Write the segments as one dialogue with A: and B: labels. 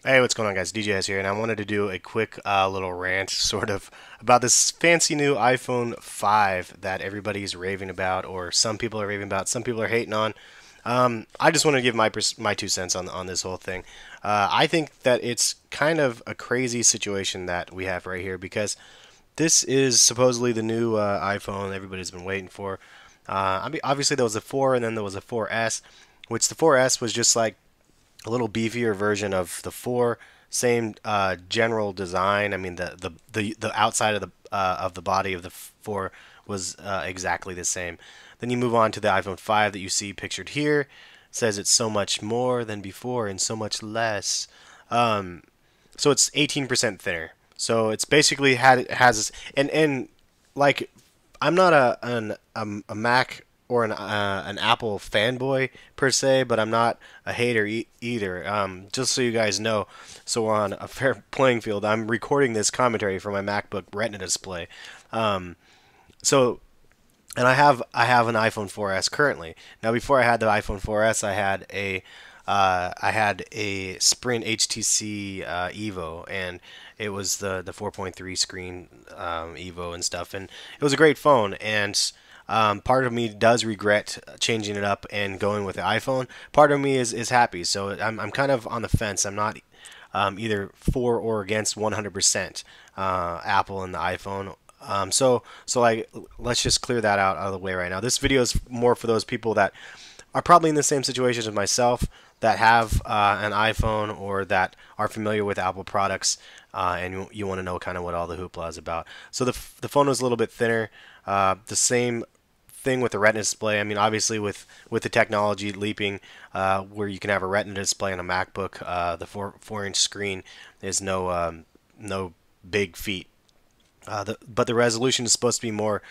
A: Hey, what's going on, guys? DJS here, and I wanted to do a quick little rant, sort of, about this fancy new iPhone 5 that everybody's raving about, or some people are raving about, some people are hating on. I just want to give my 2 cents on this whole thing. I think that it's kind of a crazy situation that we have right here because this is supposedly the new iPhone everybody's been waiting for. Obviously, there was a 4, and then there was a 4S, which the 4S was just like a little beefier version of the 4. Same general design. I mean, the outside of the body of the 4 was exactly the same. Then you move on to the iPhone 5 that you see pictured here. It says it's so much more than before and so much less. Um, so it's 18% thinner. So it's basically had it has and like I'm not a Mac or an Apple fanboy per se, but I'm not a hater either. Just so you guys know, so we're on a fair playing field. I'm recording this commentary for my MacBook Retina display. Um, so and I have an iPhone 4S currently. Now, before I had the iPhone 4S, I had a Sprint HTC Evo, and it was the 4.3 screen Evo and stuff, and it was a great phone. And part of me does regret changing it up and going with the iPhone. Part of me is happy, so I'm kind of on the fence. I'm not either for or against 100% Apple and the iPhone. So like, let's just clear that out of the way right now. This video is more for those people that are probably in the same situation as myself, that have an iPhone or that are familiar with Apple products, and you want to know kind of what all the hoopla is about. So the phone was a little bit thinner. The same thing with the Retina display. I mean, obviously with the technology leaping, where you can have a Retina display on a MacBook, the 4-inch screen is no big feat. But the resolution is supposed to be more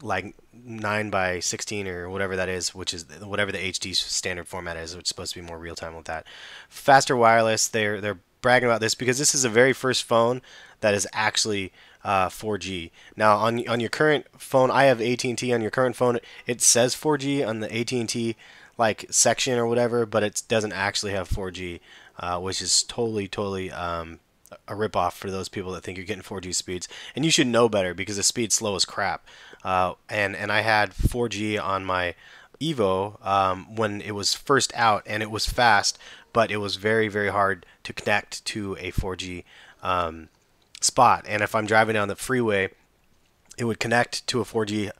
A: like 9 by 16 or whatever that is, which is whatever the HD standard format is, which is supposed to be more real time with that. Faster wireless. They're bragging about this because this is the very first phone that is actually 4G. Now on your current phone, I have AT&T. On your current phone, it says 4G on the AT&T like section or whatever, but it doesn't actually have 4G, which is totally a ripoff for those people that think you're getting 4G speeds. And you should know better because the speed's slow as crap. And I had 4G on my Evo when it was first out, and it was fast, but it was very hard to connect to a 4G spot. And if I'm driving down the freeway, it would connect to a 4G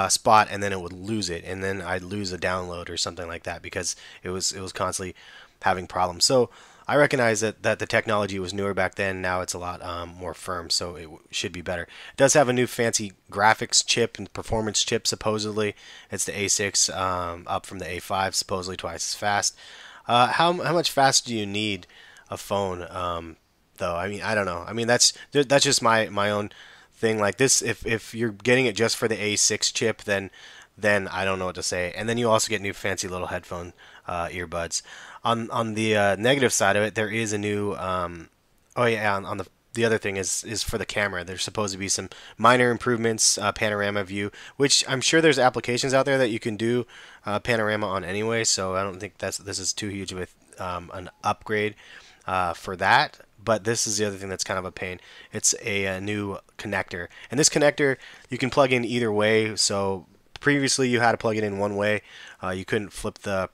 A: spot, and then it would lose it, and then I'd lose a download or something like that because it was constantly having problems. So I recognize that the technology was newer back then. Now it's a lot more firm, so it should be better. It does have a new fancy graphics chip and performance chip, supposedly. It's the A6, up from the A5, supposedly twice as fast. How much fast do you need a phone, though? I mean, I don't know. I mean, that's just my own thing. Like this, if you're getting it just for the A6 chip, then I don't know what to say. And then you also get new fancy little headphone earbuds. On the negative side of it, there is a new. Oh yeah, on the other thing is for the camera. There's supposed to be some minor improvements, panorama view, which I'm sure there's applications out there that you can do panorama on anyway. So I don't think this is too huge with an upgrade for that. But this is the other thing that's kind of a pain. It's a new connector, and this connector you can plug in either way. So previously you had to plug it in one way. You couldn't flip the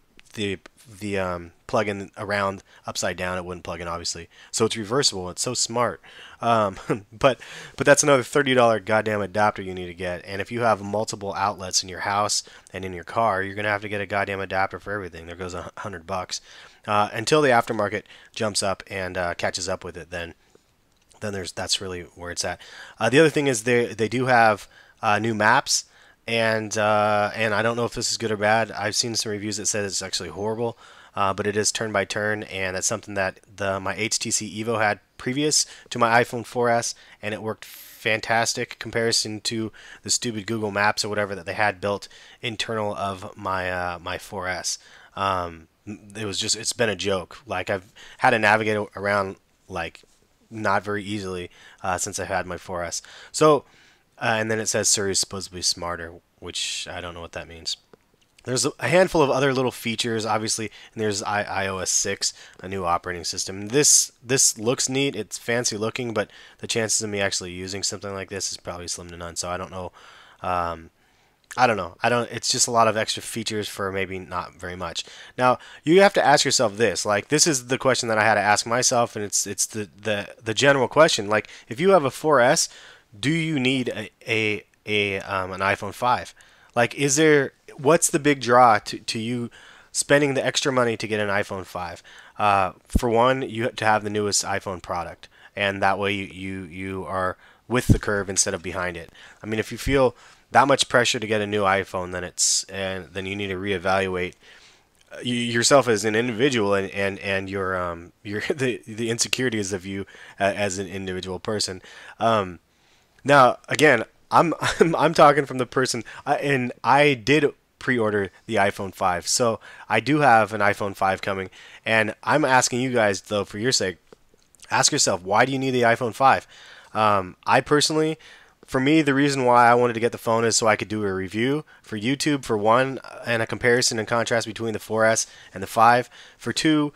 A: plug-in around upside down. It wouldn't plug in, obviously. So it's reversible. It's so smart. Um, but that's another $30 goddamn adapter you need to get. And if you have multiple outlets in your house and in your car, you're gonna have to get a goddamn adapter for everything. There goes $100. Until the aftermarket jumps up and catches up with it, then that's really where it's at. The other thing is they do have new maps, and I don't know if this is good or bad. I've seen some reviews that said it's actually horrible, but it is turn by turn, and that's something that my HTC Evo had previous to my iPhone 4S, and it worked fantastic comparison to the stupid Google Maps or whatever that they had built internal of my 4S. It's been a joke. Like, I've had to navigate around like not very easily since I've had my 4S. So and then it says Siri is supposed to be smarter, which I don't know what that means. There's a handful of other little features, obviously, and there's iOS 6, a new operating system. This looks neat. It's fancy looking, but the chances of me actually using something like this is probably slim to none. So I don't know. Um, I don't know. I don't. It's just a lot of extra features for maybe not very much. Now you have to ask yourself this. Like this is the question that I had to ask myself, and it's the general question. Like if you have a 4S, do you need an iPhone 5? Like is there what's the big draw to you spending the extra money to get an iPhone 5? For one, you have to have the newest iPhone product, and that way you are with the curve instead of behind it. I mean, if you feel that much pressure to get a new iPhone, then you need to reevaluate yourself as an individual and your the insecurities of you as an individual person. Now, again, I'm talking from the person, and I did pre-order the iPhone 5, so I do have an iPhone 5 coming, and I'm asking you guys though, for your sake, ask yourself, why do you need the iPhone 5? I personally, for me, the reason why I wanted to get the phone is so I could do a review for YouTube, for one, and a comparison and contrast between the 4S and the 5. For two,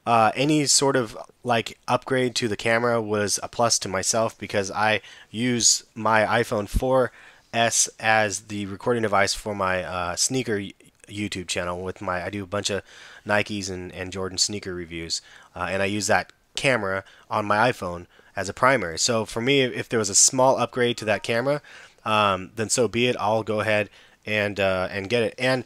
A: any sort of like upgrade to the camera was a plus to myself because I use my iPhone 4S as the recording device for my sneaker YouTube channel. I do a bunch of Nikes and Jordan sneaker reviews, and I use that camera on my iPhone as a primary. So for me, if there was a small upgrade to that camera, then so be it. I'll go ahead and get it. And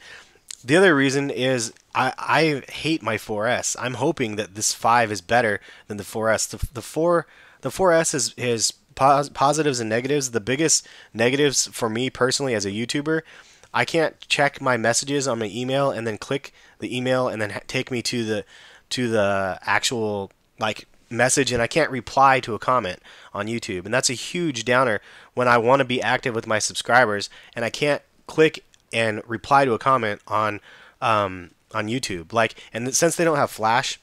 A: the other reason is I hate my 4S. I'm hoping that this 5 is better than the 4S. The 4S is positives and negatives. The biggest negatives for me personally as a YouTuber, I can't check my messages on my email and then click the email and then take me to the actual like message, and I can't reply to a comment on YouTube. And that's a huge downer when I want to be active with my subscribers and I can't click and reply to a comment on YouTube. Like, and since they don't have Flash,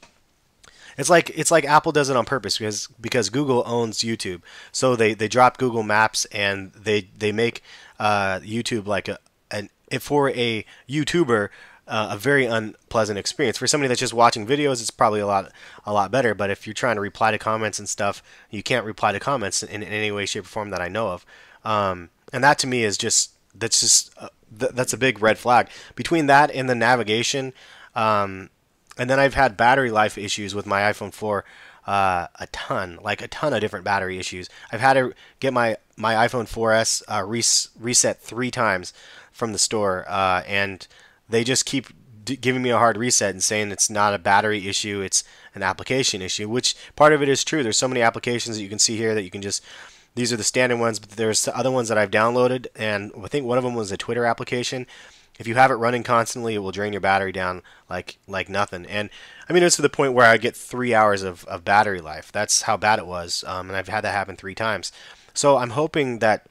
A: it's like Apple does it on purpose because Google owns YouTube. So they drop Google Maps and they make YouTube like for a YouTuber a very unpleasant experience. For somebody that's just watching videos, it's probably a lot better. But if you're trying to reply to comments and stuff, you can't reply to comments in any way, shape, or form that I know of. And that to me is that's a big red flag. Between that and the navigation, and then I've had battery life issues with my iPhone 4. A ton of different battery issues. I've had to get my iPhone 4S reset 3 times from the store, and they just keep giving me a hard reset and saying it's not a battery issue, it's an application issue, which part of it is true. There's so many applications that you can see here that you can just, these are the standard ones, but there's other ones that I've downloaded, and I think one of them was a Twitter application. If you have it running constantly, it will drain your battery down like nothing. And I mean, it's to the point where I get 3 hours of battery life. That's how bad it was, and I've had that happen 3 times. So I'm hoping that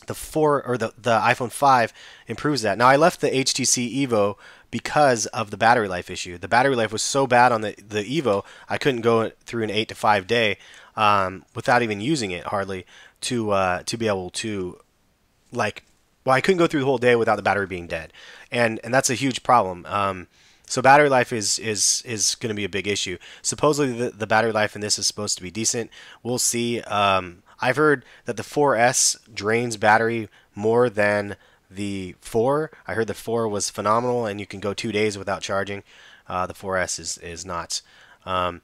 A: the iPhone 5 improves that. Now I left the HTC Evo because of the battery life issue. The battery life was so bad on the Evo, I couldn't go through an 8 to 5 day without even using it hardly to be able to I couldn't go through the whole day without the battery being dead, and that's a huge problem. So battery life is going to be a big issue. Supposedly the battery life in this is supposed to be decent. We'll see. I've heard that the 4S drains battery more than the 4. I heard the 4 was phenomenal and you can go 2 days without charging. The 4S is not. The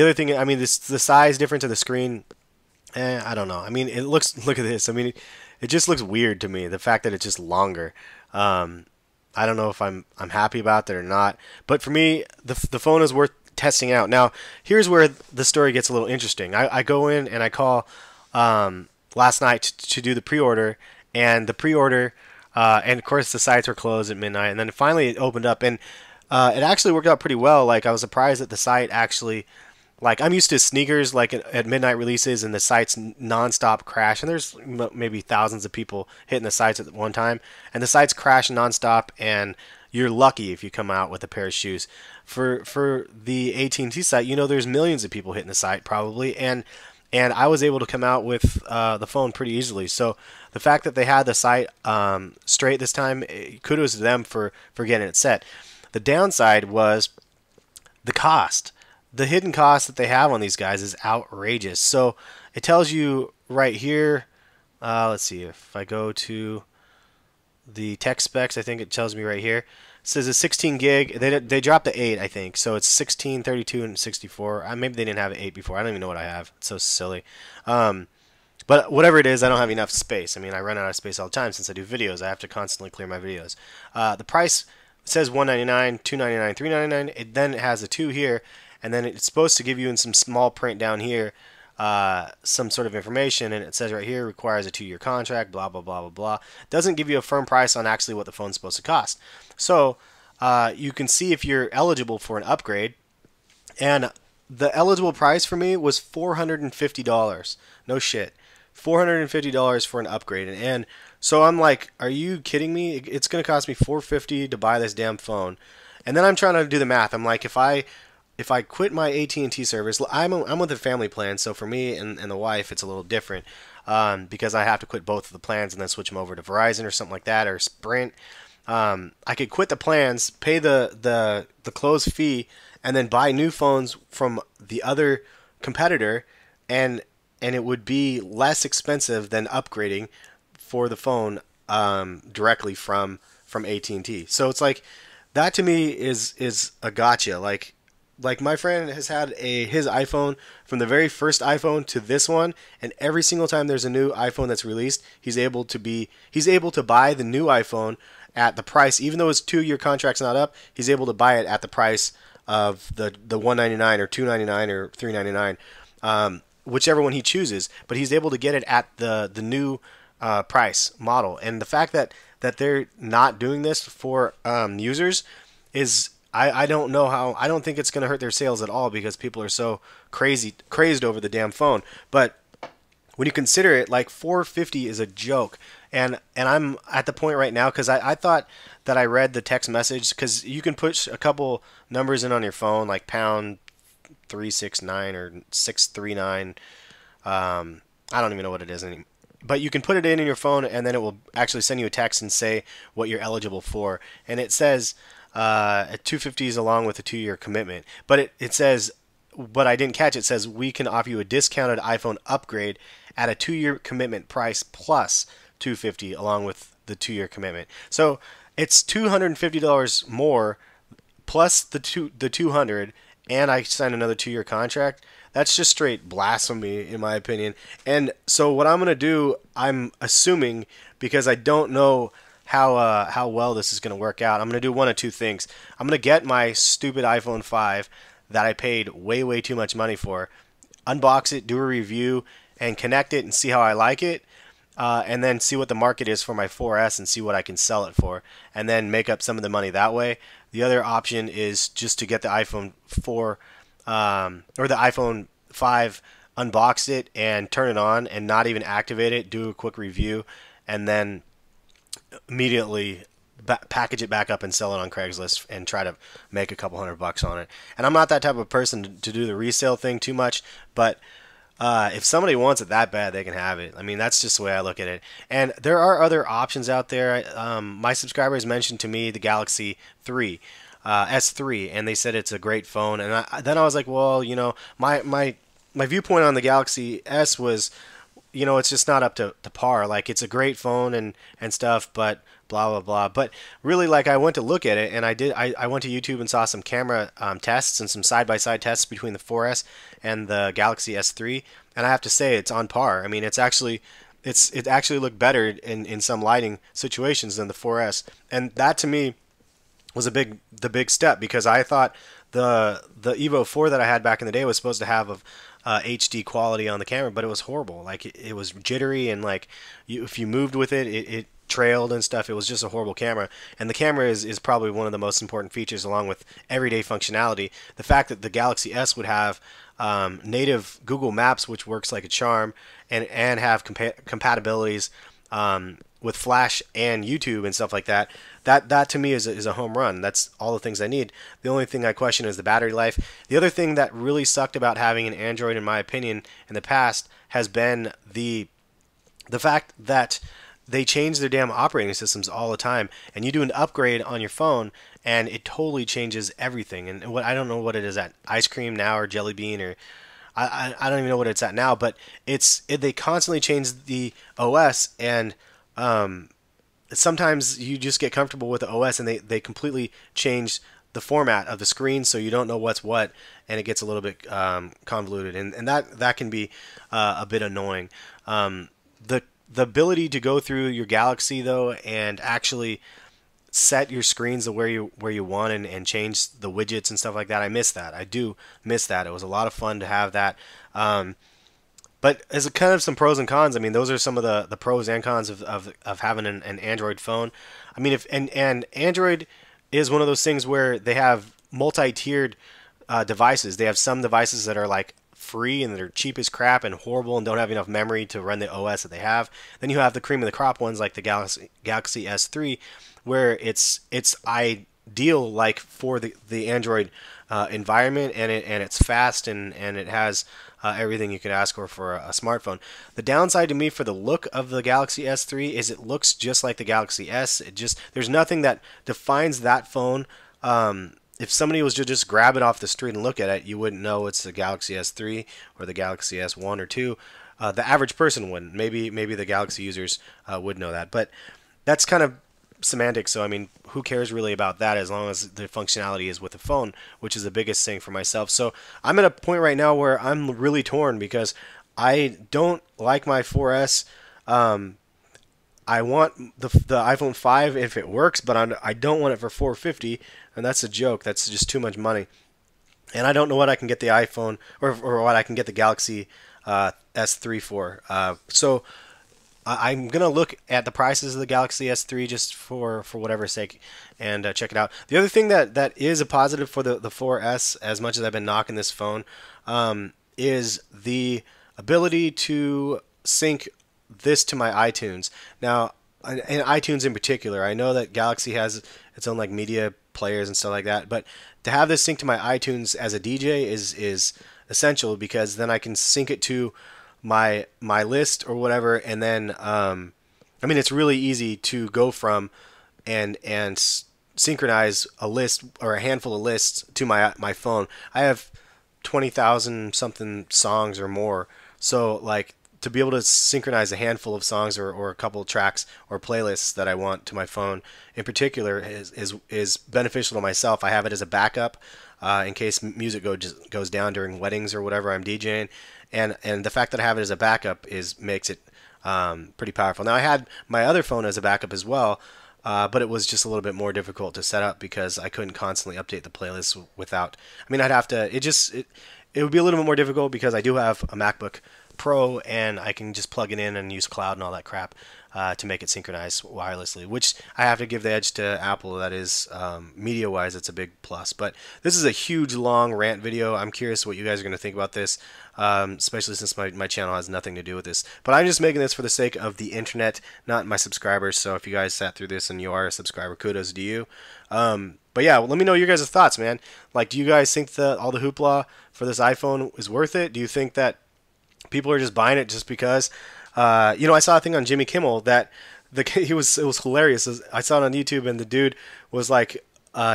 A: other thing, I mean, the size difference of the screen, I don't know. I mean, look at this. I mean, it just looks weird to me. The fact that it's just longer. I don't know if I'm happy about that or not. But for me, the phone is worth testing out. Now, here's where the story gets a little interesting. I go in and I call last night to do the pre-order, and the pre-order, and of course the sites were closed at midnight, and then finally it opened up, and it actually worked out pretty well. Like, I was surprised that the site actually, like, I'm used to sneakers like at midnight releases and the sites nonstop crash, and there's maybe thousands of people hitting the sites at one time, and the sites crash nonstop, and you're lucky if you come out with a pair of shoes. For the AT&T site, you know, there's millions of people hitting the site probably, and and I was able to come out with the phone pretty easily. So the fact that they had the site straight this time, kudos to them for getting it set. The downside was the cost. The hidden cost that they have on these guys is outrageous. So it tells you right here. Let's see, if I go to the tech specs, I think it tells me right here. It says a 16 gig. They dropped the 8, I think. So it's 16, 32, and 64. Maybe they didn't have an 8 before. I don't even know what I have. It's so silly. But whatever it is, I don't have enough space. I mean, I run out of space all the time since I do videos. I have to constantly clear my videos. The price says $199, $299, $399. Then it has a 2 here, and then it's supposed to give you in some small print down here some sort of information, and it says right here requires a 2-year contract, blah blah blah blah blah. Doesn't give you a firm price on actually what the phone's supposed to cost. So you can see if you're eligible for an upgrade, and the eligible price for me was $450. No shit, $450 for an upgrade, and so I'm like, are you kidding me? It's gonna cost me $450 to buy this damn phone, and then I'm trying to do the math. I'm like, if I quit my AT&T service, I'm with a family plan, so for me and the wife, it's a little different because I have to quit both of the plans and then switch them over to Verizon or something like that, or Sprint. I could quit the plans, pay the closed fee, and then buy new phones from the other competitor, and it would be less expensive than upgrading for the phone directly from AT&T. So it's like that to me is a gotcha. Like my friend has had his iPhone from the very first iPhone to this one, and every single time there's a new iPhone that's released, he's able to buy the new iPhone at the price, even though his 2-year contract's not up. He's able to buy it at the price of the $199 or $299 or $399, whichever one he chooses. But he's able to get it at the new price model, and the fact that they're not doing this for users is. I don't know how. I don't think it's going to hurt their sales at all because people are so crazed over the damn phone. But when you consider it, like $450 is a joke, and I'm at the point right now because I thought that I read the text message, because you can push a couple numbers in on your phone, like pound 369 or 639. I don't even know what it is anymore. But you can put it in your phone, and then it will actually send you a text and say what you're eligible for, and it says. At $250 along with a 2-year commitment, but it says, but I didn't catch. It says we can offer you a discounted iPhone upgrade at a 2-year commitment price plus $250 along with the 2-year commitment. So it's $250 more plus the 200, and I signed another 2-year contract. That's just straight blasphemy, in my opinion. And so what I'm gonna do, I'm assuming, because I don't know how well this is going to work out, I'm going to do one of two things. I'm going to get my stupid iPhone 5 that I paid way too much money for, unbox it, do a review, and connect it and see how I like it, and then see what the market is for my 4S and see what I can sell it for, and then make up some of the money that way. The other option is just to get the iPhone 4 or the iPhone 5, unbox it and turn it on and not even activate it, do a quick review, and then immediately package it back up and sell it on Craigslist and try to make a couple $100 on it. And I'm not that type of person to do the resale thing too much, but if somebody wants it that bad, they can have it. I mean, that's just the way I look at it. And there are other options out there. My subscribers mentioned to me the Galaxy 3, S3, and they said it's a great phone. And then I was like, well, you know, my viewpoint on the Galaxy S was, you know, it's just not up to par. Like, it's a great phone and stuff, but blah blah blah. But really, like, I went to look at it, and I went to YouTube and saw some camera tests and some side-by-side tests between the 4S and the Galaxy S3, and I have to say it's on par. I mean, it actually looked better in some lighting situations than the 4S, and that to me was the big step, because I thought the Evo 4 that I had back in the day was supposed to have HD quality on the camera, but it was horrible. Like, it was jittery, and like if you moved with it, it trailed and stuff. It was just a horrible camera, and the camera is probably one of the most important features, along with everyday functionality. The fact that the Galaxy S would have native Google Maps, which works like a charm, and have compatibilities with Flash and YouTube and stuff like that, that to me is a home run. That's all the things I need. The only thing I question is the battery life. The other thing that really sucked about having an Android, in my opinion, in the past has been the fact that they change their damn operating systems all the time, and you do an upgrade on your phone, and it totally changes everything. And what I don't know what it is at ice cream now or jelly bean or I don't even know what it's at now, but they constantly change the OS, and sometimes you just get comfortable with the OS, and they completely change the format of the screen, so you don't know what's what, and it gets a little bit convoluted, and that can be a bit annoying. The ability to go through your Galaxy though and actually set your screens to where you want, and change the widgets and stuff like that. I miss that. I do miss that. It was a lot of fun to have that. But as a kind of some pros and cons, I mean, those are some of the pros and cons of having an Android phone. I mean, if and Android is one of those things where they have multi-tiered devices. They have some devices that are like free and they're cheap as crap and horrible and don't have enough memory to run the OS that they have. Then you have the cream of the crop ones like the Galaxy S3, where it's ideal like for the Android environment, and it's fast, and it has everything you could ask for a smartphone. The downside to me for the look of the Galaxy S3 is it looks just like the Galaxy S. There's nothing that defines that phone. If somebody was to just grab it off the street and look at it, you wouldn't know it's the Galaxy S3 or the Galaxy S1 or 2. The average person wouldn't. Maybe the Galaxy users would know that, but that's kind of semantics. So I mean, who cares really about that as long as the functionality is with the phone, which is the biggest thing for myself. So I'm at a point right now where I'm really torn because I don't like my 4S. I want the iPhone 5 if it works, but I don't want it for $450, and that's a joke. That's just too much money. And I don't know what I can get the iPhone or what I can get the Galaxy S3 for. So I'm going to look at the prices of the Galaxy S3 just for whatever sake and check it out. The other thing that is a positive for the 4S, as much as I've been knocking this phone, is the ability to sync this to my iTunes. Now, and iTunes in particular, I know that Galaxy has its own like media players and stuff like that, but to have this sync to my iTunes as a DJ is essential, because then I can sync it to my list or whatever, and then I mean, it's really easy to go from and synchronize a list or a handful of lists to my phone. I have 20,000 something songs or more, so like to be able to synchronize a handful of songs or a couple of tracks or playlists that I want to my phone in particular is beneficial to myself. I have it as a backup in case music goes down during weddings or whatever I'm DJing. And the fact that I have it as a backup makes it pretty powerful. Now, I had my other phone as a backup as well, but it was just a little bit more difficult to set up because I couldn't constantly update the playlist without. I mean, I'd have to. It would be a little bit more difficult because I do have a MacBook Pro, and I can just plug it in and use cloud and all that crap to make it synchronize wirelessly, which I have to give the edge to Apple. That is, media-wise, it's a big plus. But this is a huge, long rant video. I'm curious what you guys are going to think about this, especially since my channel has nothing to do with this. But I'm just making this for the sake of the internet, not my subscribers. So if you guys sat through this and you are a subscriber, kudos to you. But yeah, let me know your guys' thoughts, man. Like, do you guys think that all the hoopla for this iPhone is worth it? Do you think that people are just buying it just because? I saw a thing on Jimmy Kimmel that it was hilarious. I saw it on YouTube, and the dude was like,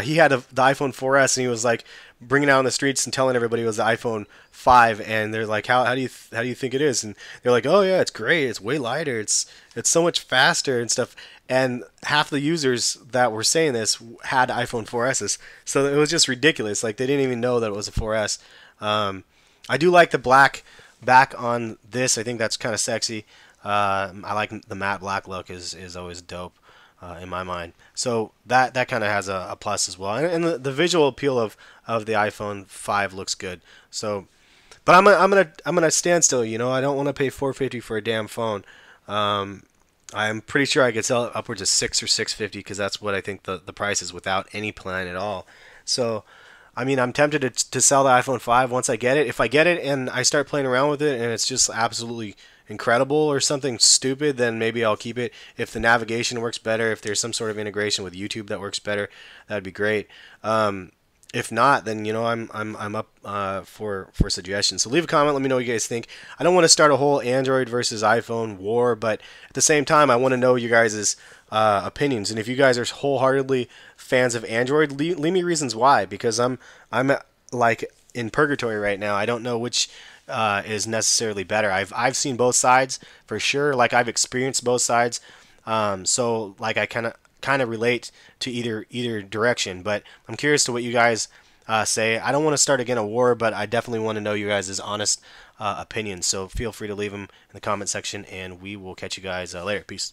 A: he had the iPhone 4S, and he was like bringing it out on the streets and telling everybody it was the iPhone 5, and they're like, how do you think it is? And they're like, oh yeah, it's great. It's way lighter. It's so much faster and stuff. And half the users that were saying this had iPhone 4Ss, so it was just ridiculous. Like, they didn't even know that it was a 4S. I do like the black back on this. I think that's kind of sexy. I like the matte black look is always dope in my mind. So that kind of has a plus as well. And the visual appeal of the iPhone 5 looks good. So, but I'm gonna stand still. I don't want to pay $450 for a damn phone. I'm pretty sure I could sell it upwards of $600 or $650 because that's what I think the price is without any plan at all. So, I mean, I'm tempted to sell the iPhone 5 once I get it. If I get it and I start playing around with it and it's just absolutely incredible or something stupid, then maybe I'll keep it. If the navigation works better, if there's some sort of integration with YouTube that works better, that'd be great. If not, then I'm up for suggestions. So leave a comment. Let me know what you guys think. I don't want to start a whole Android versus iPhone war, but at the same time, I want to know you guys' opinions. And if you guys are wholeheartedly fans of Android, leave me reasons why. Because I'm like in purgatory right now. I don't know which is necessarily better. I've seen both sides for sure. Like I've experienced both sides. So like I kind of relate to either direction. But I'm curious to what you guys say. I don't want to start again a war, but I definitely want to know you guys' honest opinions. So feel free to leave them in the comment section, and we will catch you guys later. Peace.